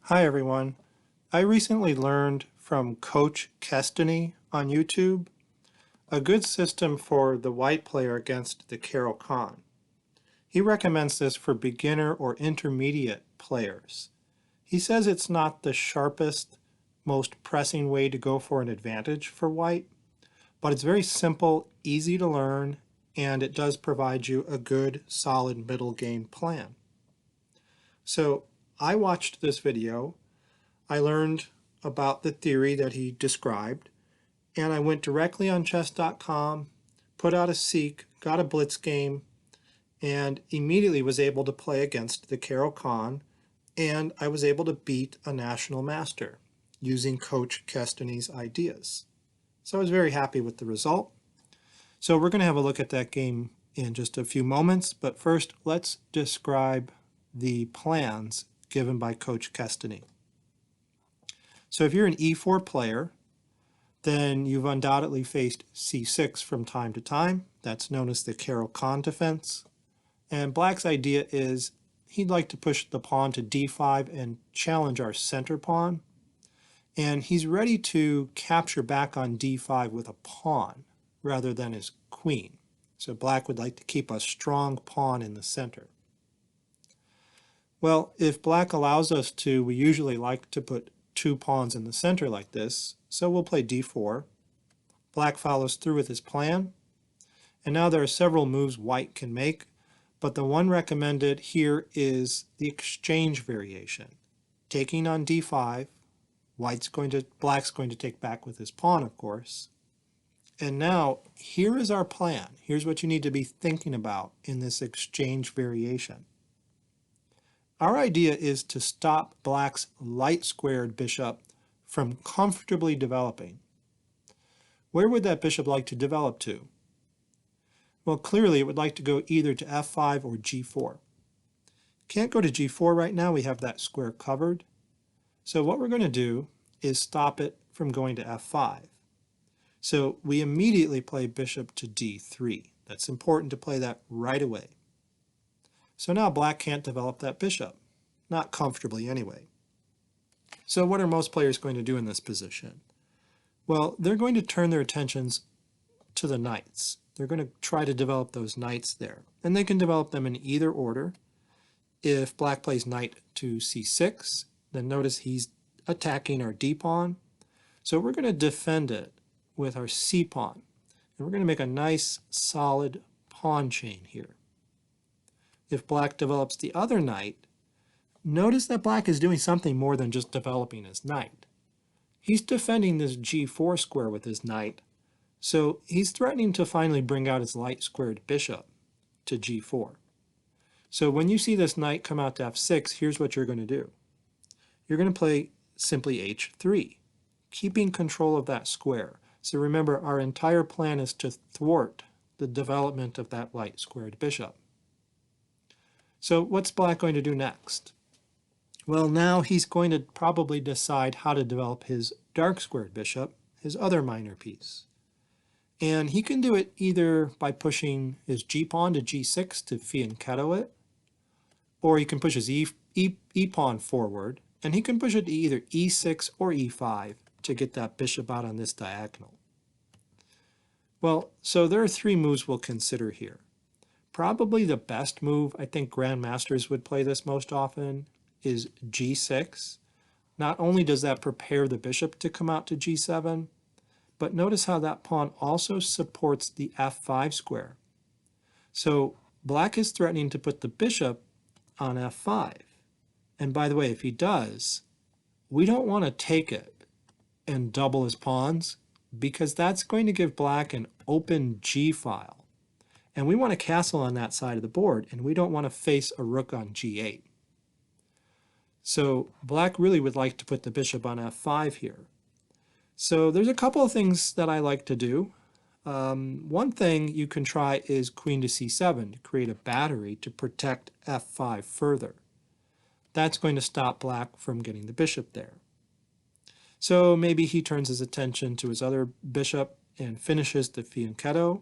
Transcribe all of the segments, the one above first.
Hi everyone. I recently learned from Coach Kestony on YouTube a good system for the white player against the Caro-Kann. He recommends this for beginner or intermediate players. He says it's not the sharpest, most pressing way to go for an advantage for white, but it's very simple, easy to learn, and it does provide you a good, solid middle game plan. So I watched this video. I learned about the theory that he described, and I went directly on chess.com, put out a seek, got a blitz game, and immediately was able to play against the Caro-Kann, and I was able to beat a national master using Coach Kestony's ideas. So I was very happy with the result. So we're going to have a look at that game in just a few moments, but first let's describe the plans given by Coach Kestony. So if you're an e4 player, then you've undoubtedly faced c6 from time to time. That's known as the Caro-Kann defense. And Black's idea is he'd like to push the pawn to d5 and challenge our center pawn. And he's ready to capture back on d5 with a pawn rather than his queen. So Black would like to keep a strong pawn in the center. Well, if Black allows us to, we usually like to put two pawns in the center like this, so we'll play d4. Black follows through with his plan, and now there are several moves White can make, but the one recommended here is the exchange variation. Taking on d5, Black's going to take back with his pawn, of course. And now, here is our plan. Here's what you need to be thinking about in this exchange variation. Our idea is to stop Black's light-squared bishop from comfortably developing. Where would that bishop like to develop to? Well, clearly it would like to go either to f5 or g4. Can't go to g4 right now, we have that square covered. So what we're going to do is stop it from going to f5. So we immediately play bishop to d3. That's important to play that right away. So now Black can't develop that bishop, not comfortably anyway. So what are most players going to do in this position? Well, they're going to turn their attentions to the knights. They're going to try to develop those knights there. And they can develop them in either order. If Black plays knight to c6, then notice he's attacking our d-pawn. So we're going to defend it with our c-pawn. And we're going to make a nice, solid pawn chain here. If Black develops the other knight, notice that Black is doing something more than just developing his knight. He's defending this g4 square with his knight, so he's threatening to finally bring out his light-squared bishop to g4. So when you see this knight come out to f6, here's what you're going to do. You're going to play simply h3, keeping control of that square. So remember, our entire plan is to thwart the development of that light-squared bishop. So what's Black going to do next? Well, now he's going to probably decide how to develop his dark-squared bishop, his other minor piece. And he can do it either by pushing his g-pawn to g6 to fianchetto it, or he can push his e-pawn forward, and he can push it to either e6 or e5 to get that bishop out on this diagonal. Well, so there are three moves we'll consider here. Probably the best move, I think grandmasters would play this most often, is g6. Not only does that prepare the bishop to come out to g7, but notice how that pawn also supports the f5 square. So Black is threatening to put the bishop on f5. And by the way, if he does, we don't want to take it and double his pawns, because that's going to give Black an open g-file. And we want a castle on that side of the board, and we don't want to face a rook on g8. So Black really would like to put the bishop on f5 here. So there's a couple of things that I like to do. One thing you can try is queen to c7 to create a battery to protect f5 further. That's going to stop Black from getting the bishop there. So maybe he turns his attention to his other bishop and finishes the fianchetto.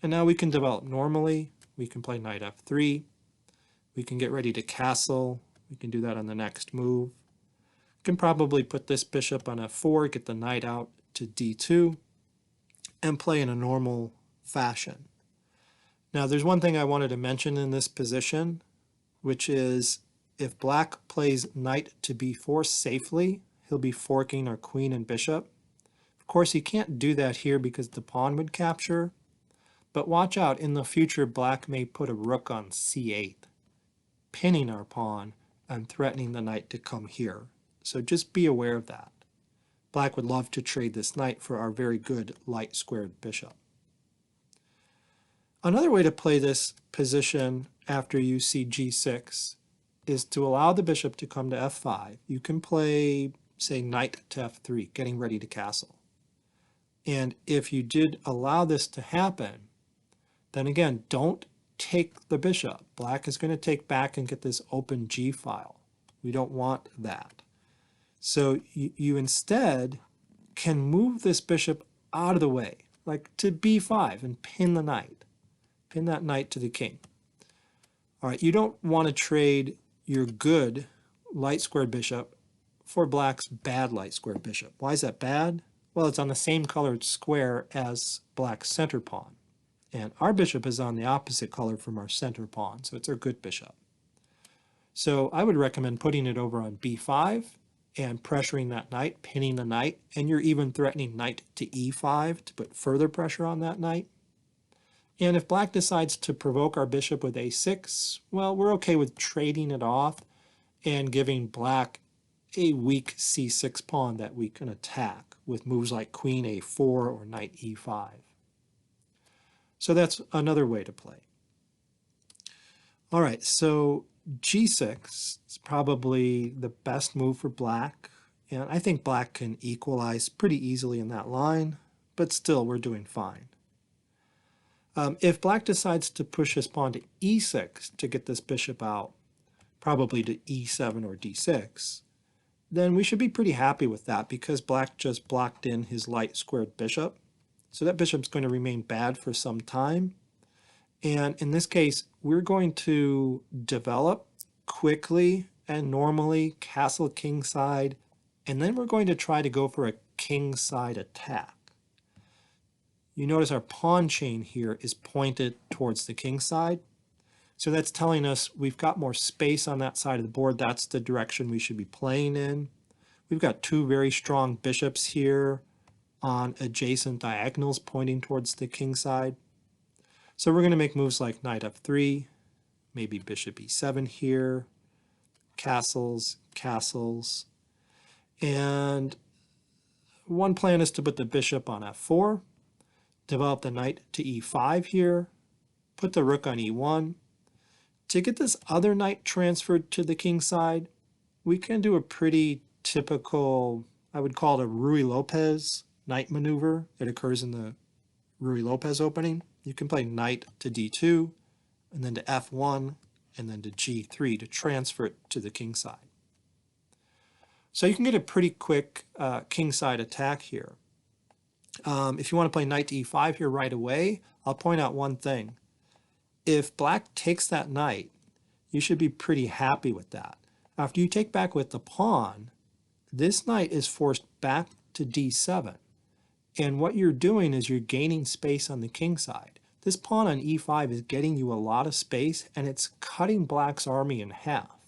And now we can develop normally. We can play knight f3. We can get ready to castle. We can do that on the next move. Can probably put this bishop on f4, get the knight out to d2, and play in a normal fashion. Now there's one thing I wanted to mention in this position, which is if black plays knight to b4 safely, he'll be forking our queen and bishop. Of course, he can't do that here because the pawn would capture, but watch out, in the future black may put a rook on c8, pinning our pawn and threatening the knight to come here. So just be aware of that. Black would love to trade this knight for our very good light squared bishop. Another way to play this position after you see g6 is to allow the bishop to come to f5. You can play, say, knight to f3, getting ready to castle. And if you did allow this to happen, then again, don't take the bishop. Black is going to take back and get this open g file. We don't want that. So you instead can move this bishop out of the way, like to b5, and pin the knight. Pin that knight to the king. All right, you don't want to trade your good light squared bishop for black's bad light squared bishop. Why is that bad? Well, it's on the same colored square as black's center pawn. And our bishop is on the opposite color from our center pawn, so it's our good bishop. So I would recommend putting it over on b5 and pressuring that knight, pinning the knight, and you're even threatening knight to e5 to put further pressure on that knight. And if black decides to provoke our bishop with a6, well, we're okay with trading it off and giving black a weak c6 pawn that we can attack with moves like queen a4 or knight e5. So that's another way to play. All right, so g6 is probably the best move for black, and I think black can equalize pretty easily in that line, but still we're doing fine. If black decides to push his pawn to e6 to get this bishop out, probably to e7 or d6, then we should be pretty happy with that because black just blocked in his light squared bishop. So that bishop's going to remain bad for some time. And in this case, we're going to develop quickly and normally, castle kingside, and then we're going to try to go for a kingside attack. You notice our pawn chain here is pointed towards the king side. So that's telling us we've got more space on that side of the board. That's the direction we should be playing in. We've got two very strong bishops here on adjacent diagonals pointing towards the king side. So we're going to make moves like knight f3, maybe bishop e7 here, castles, castles. And one plan is to put the bishop on f4, develop the knight to e5 here, put the rook on e1. To get this other knight transferred to the king side, we can do a pretty typical, I would call it a Ruy-Lopez knight maneuver that occurs in the Ruy-Lopez opening. You can play knight to d2, and then to f1, and then to g3 to transfer it to the king side. So you can get a pretty quick kingside attack here. If you want to play knight to e5 here right away, I'll point out one thing. If black takes that knight, you should be pretty happy with that. After you take back with the pawn, this knight is forced back to d7. And what you're doing is you're gaining space on the king side. This pawn on e5 is getting you a lot of space, and it's cutting black's army in half.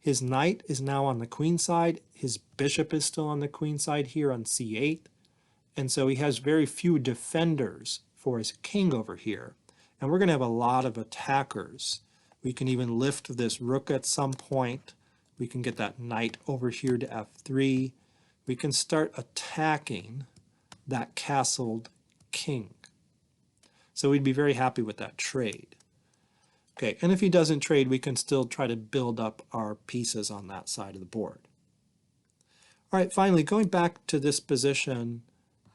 His knight is now on the queen side. His bishop is still on the queen side here on c8. And so he has very few defenders for his king over here. And we're going to have a lot of attackers. We can even lift this rook at some point. We can get that knight over here to f3. We can start attacking that castled king. So we'd be very happy with that trade. Okay, and if he doesn't trade, we can still try to build up our pieces on that side of the board. All right, finally, going back to this position,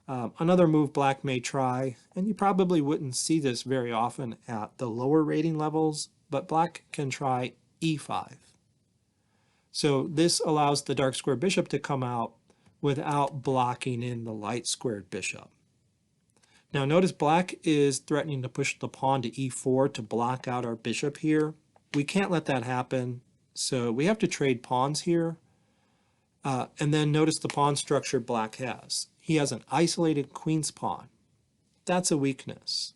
another move black may try, and you probably wouldn't see this very often at the lower rating levels, but black can try e5. So this allows the dark square bishop to come out without blocking in the light squared bishop. Now notice black is threatening to push the pawn to e4 to block out our bishop here. We can't let that happen, so we have to trade pawns here. And then notice the pawn structure black has. He has an isolated queen's pawn. That's a weakness.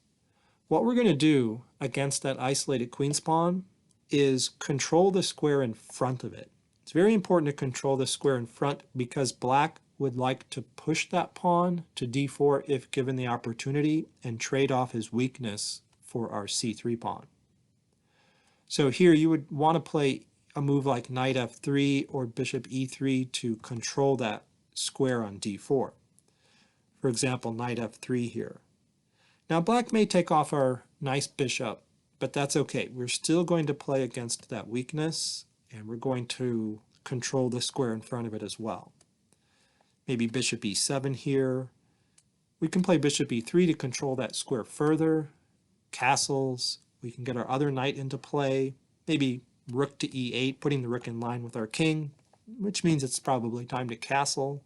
What we're going to do against that isolated queen's pawn is control the square in front of it. It's very important to control the square in front because black would like to push that pawn to d4 if given the opportunity and trade off his weakness for our c3 pawn. So here you would want to play a move like knight f3 or bishop e3 to control that square on d4. For example, knight f3 here. Now black may take off our nice bishop, but that's okay. We're still going to play against that weakness, and we're going to control the square in front of it as well. Maybe bishop e7 here. We can play bishop e3 to control that square further. Castles. We can get our other knight into play. Maybe rook to e8, putting the rook in line with our king, which means it's probably time to castle.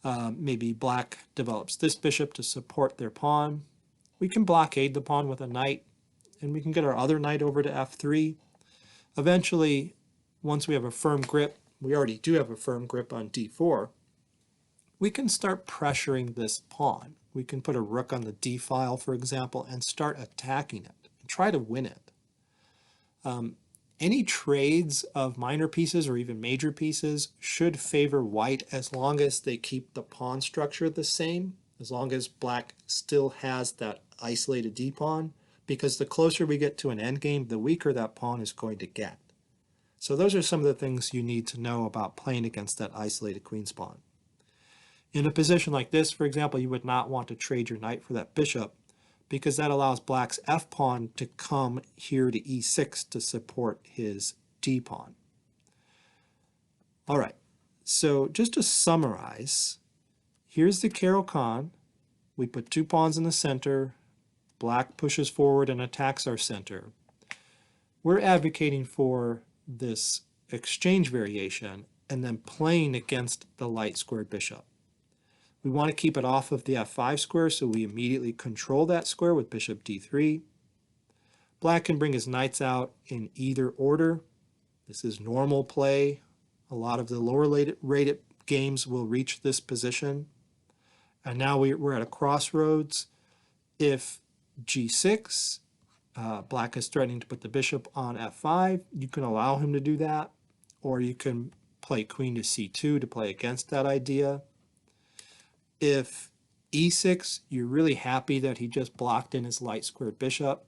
Maybe black develops this bishop to support their pawn. We can blockade the pawn with a knight, and we can get our other knight over to f3. Eventually, once we have a firm grip, we already do have a firm grip on d4, we can start pressuring this pawn. We can put a rook on the d file, for example, and start attacking it and try to win it. Any trades of minor pieces or even major pieces should favor white as long as they keep the pawn structure the same, as long as black still has that isolated d-pawn, because the closer we get to an endgame, the weaker that pawn is going to get. So those are some of the things you need to know about playing against that isolated queen's pawn. In a position like this, for example, you would not want to trade your knight for that bishop, because that allows black's f-pawn to come here to e6 to support his d-pawn. All right, so just to summarize, here's the Caro-Kann. We put two pawns in the center. Black pushes forward and attacks our center. We're advocating for this exchange variation and then playing against the light squared bishop. We want to keep it off of the f5 square, so we immediately control that square with bishop d3. Black can bring his knights out in either order. This is normal play. A lot of the lower rated games will reach this position. And now we're at a crossroads. If g6, black is threatening to put the bishop on f5, you can allow him to do that, or you can play queen to c2 to play against that idea. If e6, you're really happy that he just blocked in his light squared bishop,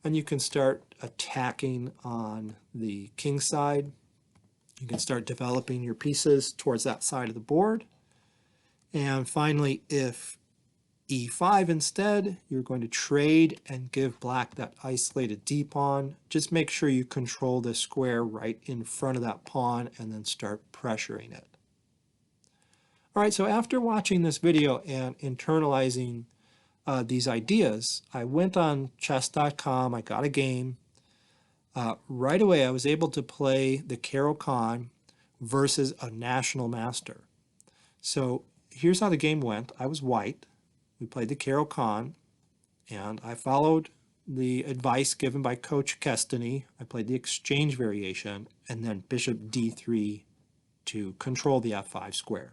and you can start attacking on the king side. You can start developing your pieces towards that side of the board. And finally, if e5 instead, you're going to trade and give black that isolated d-pawn. Just make sure you control the square right in front of that pawn and then start pressuring it. All right, so after watching this video and internalizing these ideas, I went on chess.com, I got a game. Right away, I was able to play the Caro-Kann versus a national master. So here's how the game went. I was white. We played the Caro-Kann, and I followed the advice given by Coach Kestony. I played the exchange variation, and then bishop d3 to control the f5 square.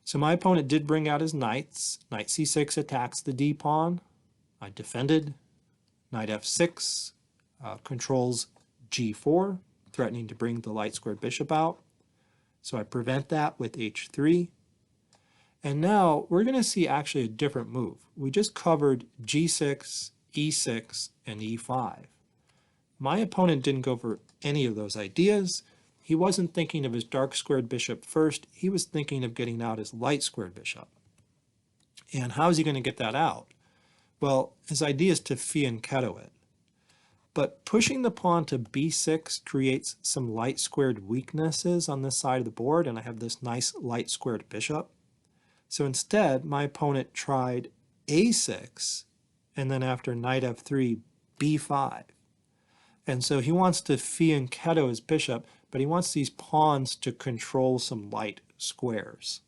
So my opponent did bring out his knights. Knight c6 attacks the d-pawn. I defended. Knight f6 controls g4, threatening to bring the light squared bishop out. So I prevent that with h3. And now we're going to see actually a different move. We just covered g6, e6, and e5. My opponent didn't go for any of those ideas. He wasn't thinking of his dark squared bishop first. He was thinking of getting out his light squared bishop. And how is he going to get that out? Well, his idea is to fianchetto it. But pushing the pawn to b6 creates some light squared weaknesses on this side of the board, and I have this nice light squared bishop. So instead, my opponent tried a6, and then after knight f3, b5. And so he wants to fianchetto his bishop, but he wants these pawns to control some light squares.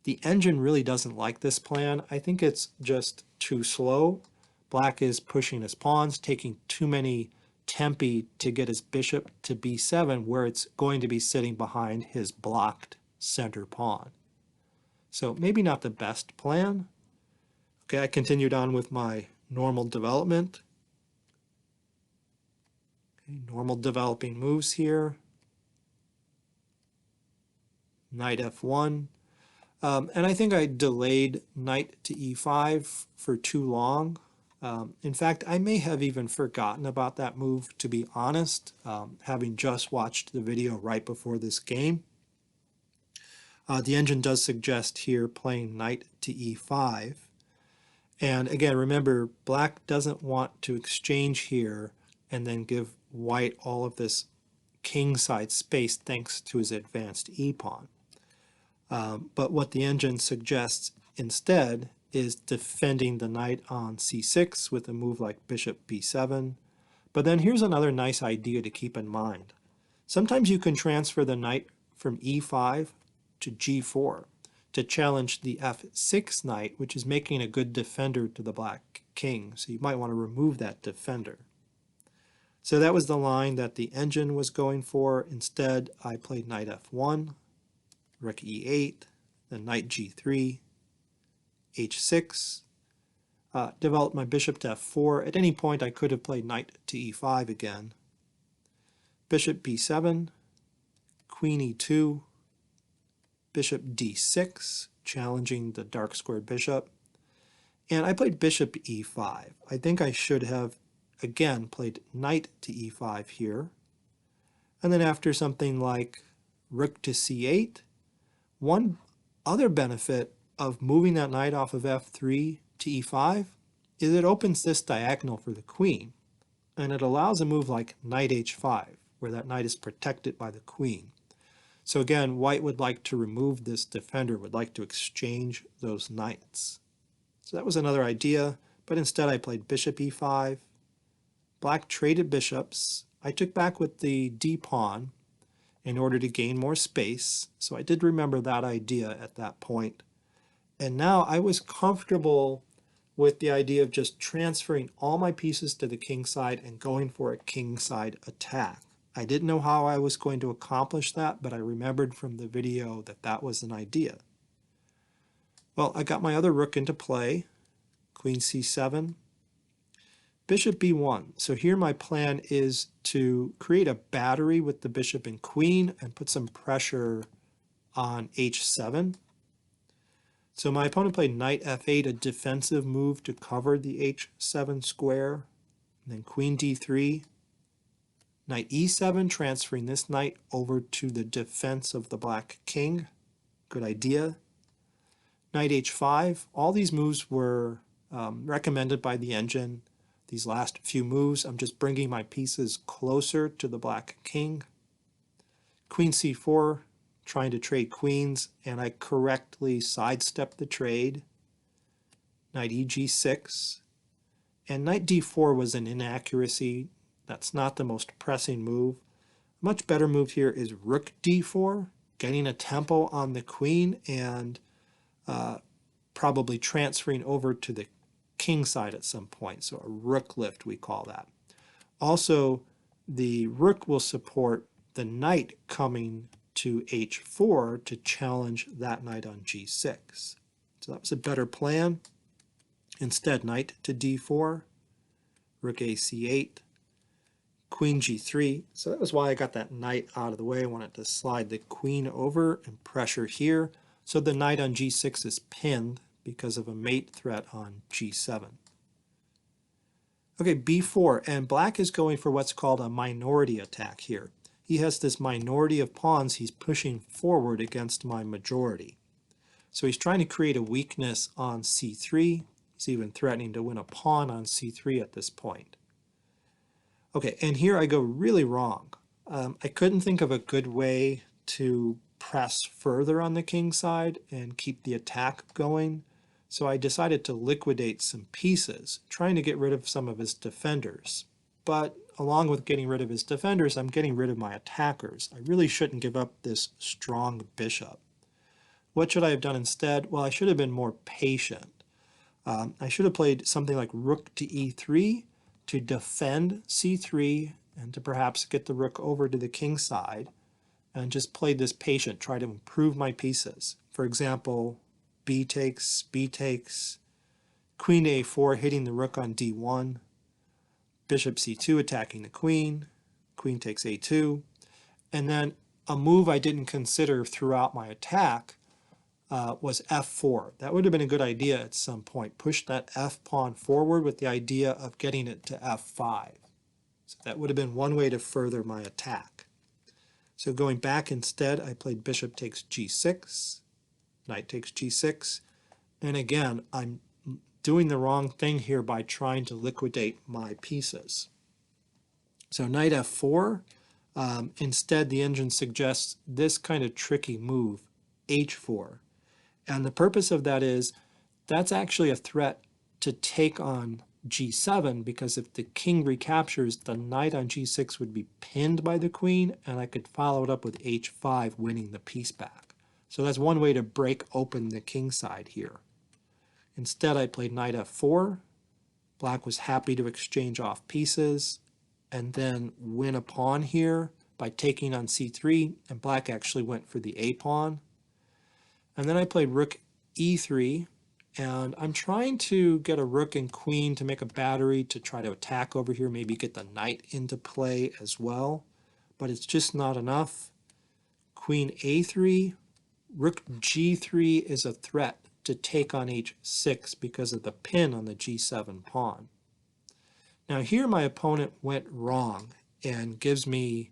The engine really doesn't like this plan. I think it's just too slow. Black is pushing his pawns, taking too many tempi to get his bishop to b7 where it's going to be sitting behind his blocked center pawn. So maybe not the best plan. Okay, I continued on with my normal development. Okay, normal developing moves here. Knight f1. And I think I delayed knight to e5 for too long. In fact, I may have even forgotten about that move, to be honest, having just watched the video right before this game. The engine does suggest here playing knight to e5. And again, remember, black doesn't want to exchange here and then give white all of this kingside space thanks to his advanced e-pawn. But what the engine suggests instead is defending the knight on c6 with a move like bishop b7. But then here's another nice idea to keep in mind. Sometimes you can transfer the knight from e5 to g4 to challenge the f6 knight, which is making a good defender to the black king. So you might want to remove that defender. So that was the line that the engine was going for. Instead, I played knight f1, rook e8, then knight g3, h6, developed my bishop to f4. At any point, I could have played knight to e5 again. Bishop b7, queen e2, bishop d6, challenging the dark squared bishop. And I played bishop e5. I think I should have, again, played knight to e5 here. And then after something like rook to c8, one other benefit of moving that knight off of f3 to e5 is it opens this diagonal for the queen, and it allows a move like knight h5, where that knight is protected by the queen. So again, white would like to remove this defender, would like to exchange those knights. So that was another idea, but instead I played bishop e5. Black traded bishops. I took back with the d-pawn in order to gain more space. So I did remember that idea at that point. And now I was comfortable with the idea of just transferring all my pieces to the king side and going for a kingside attack. I didn't know how I was going to accomplish that, but I remembered from the video that that was an idea. Well, I got my other rook into play, queen c7, bishop b1. So here my plan is to create a battery with the bishop and queen and put some pressure on h7. So my opponent played knight f8, a defensive move to cover the h7 square. And then queen d3, knight e7, transferring this knight over to the defense of the black king. Good idea. Knight h5. All these moves were recommended by the engine. These last few moves, I'm just bringing my pieces closer to the black king. Queen c4, trying to trade queens, and I correctly sidestepped the trade. Knight eg6. And knight d4 was an inaccuracy. That's not the most pressing move. A much better move here is rook d4, getting a tempo on the queen and probably transferring over to the king side at some point. So a rook lift, we call that. Also, the rook will support the knight coming to h4 to challenge that knight on g6. So that was a better plan. Instead, knight to d4, rook a c8, queen g3. So that was why I got that knight out of the way. I wanted to slide the queen over and pressure here. So the knight on g6 is pinned because of a mate threat on g7. Okay, b4, and black is going for what's called a minority attack here. He has this minority of pawns he's pushing forward against my majority. So he's trying to create a weakness on c3. He's even threatening to win a pawn on c3 at this point. Okay, and here I go really wrong. I couldn't think of a good way to press further on the king side and keep the attack going. So I decided to liquidate some pieces, trying to get rid of some of his defenders. But along with getting rid of his defenders, I'm getting rid of my attackers. I really shouldn't give up this strong bishop. What should I have done instead? Well, I should have been more patient. I should have played something like rook to e3 to defend c3 and to perhaps get the rook over to the king side, and just played this patient, try to improve my pieces. For example, b takes, queen to a4 hitting the rook on d1, bishop c2 attacking the queen takes a2, and then a move I didn't consider throughout my attack was f4. That would have been a good idea at some point. Push that f pawn forward with the idea of getting it to f5. So that would have been one way to further my attack. So going back instead, I played bishop takes g6, knight takes g6, and again, I'm doing the wrong thing here by trying to liquidate my pieces. So knight f4, instead the engine suggests this kind of tricky move, h4. And the purpose of that is, that's actually a threat to take on g7, because if the king recaptures, the knight on g6 would be pinned by the queen, and I could follow it up with h5, winning the piece back. So that's one way to break open the king side here. Instead, I played knight f4. Black was happy to exchange off pieces and then win a pawn here by taking on c3, and black actually went for the a pawn. And then I played rook e3, and I'm trying to get a rook and queen to make a battery to try to attack over here, maybe get the knight into play as well, but it's just not enough. Queen a3, rook g3 is a threat to take on h6 because of the pin on the g7 pawn. Now here my opponent went wrong and gives me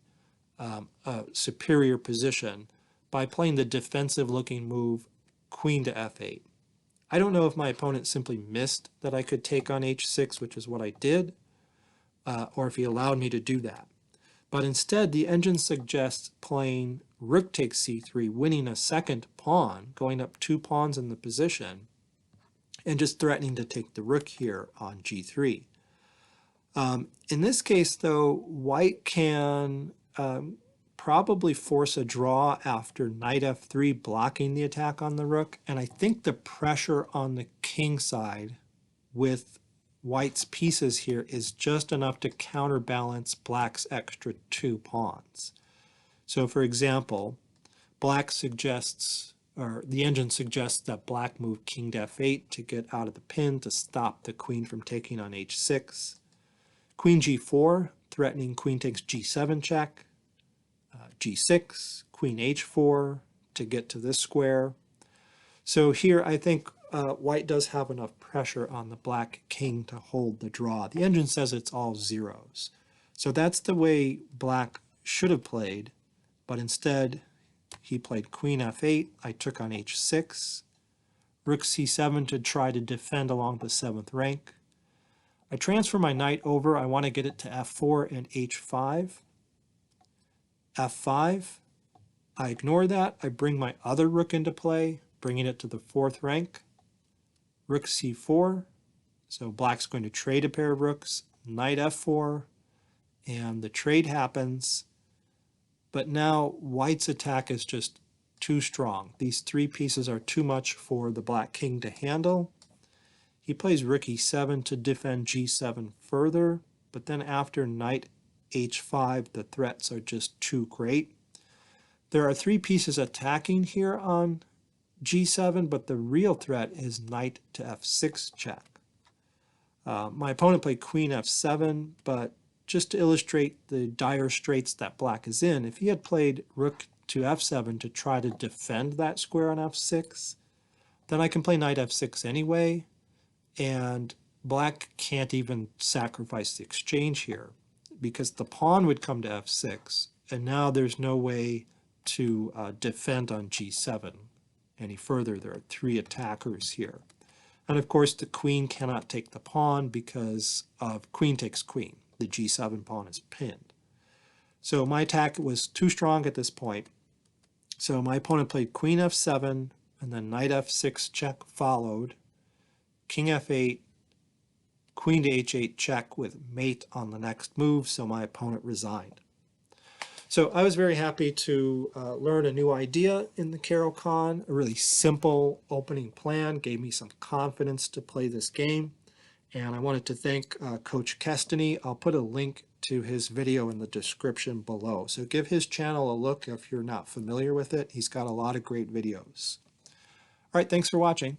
a superior position by playing the defensive looking move queen to f8. I don't know if my opponent simply missed that I could take on h6, which is what I did, or if he allowed me to do that. But instead, the engine suggests playing rook takes c3, winning a second pawn, going up 2 pawns in the position, and just threatening to take the rook here on g3. In this case, though, white can probably force a draw after knight f3, blocking the attack on the rook, and I think the pressure on the king side with white's pieces here is just enough to counterbalance black's extra 2 pawns. So for example, black suggests, or the engine suggests, that black move king to f8 to get out of the pin to stop the queen from taking on h6. Queen g4, threatening queen takes g7 check. G6, queen h4 to get to this square. So here I think white does have enough pressure on the black king to hold the draw. The engine says it's all zeros. So that's the way black should have played, but instead he played queen f8. I took on h6, rook c7 to try to defend along the 7th rank. I transfer my knight over. I want to get it to f4 and h5. f5. I ignore that. I bring my other rook into play, bringing it to the 4th rank. Rook c4. So black's going to trade a pair of rooks. Knight f4. And the trade happens. But now white's attack is just too strong. These 3 pieces are too much for the black king to handle. He plays rook e7 to defend g7 further, but then after knight h5, the threats are just too great. There are 3 pieces attacking here on g7, but the real threat is knight to f6 check. My opponent played queen f7, but just to illustrate the dire straits that black is in, if he had played rook to f7 to try to defend that square on f6, then I can play knight f6 anyway, and black can't even sacrifice the exchange here because the pawn would come to f6, and now there's no way to defend on g7 any further. There are 3 attackers here. And of course the queen cannot take the pawn because of queen takes queen. The g7 pawn is pinned. So my attack was too strong at this point. So my opponent played queen f7, and then knight f6 check followed, king f8, queen to h8 check with mate on the next move, so my opponent resigned. So I was very happy to learn a new idea in the Caro-Kann. A really simple opening plan gave me some confidence to play this game. And I wanted to thank Coach Kestony. I'll put a link to his video in the description below. So give his channel a look if you're not familiar with it. He's got a lot of great videos. All right, thanks for watching.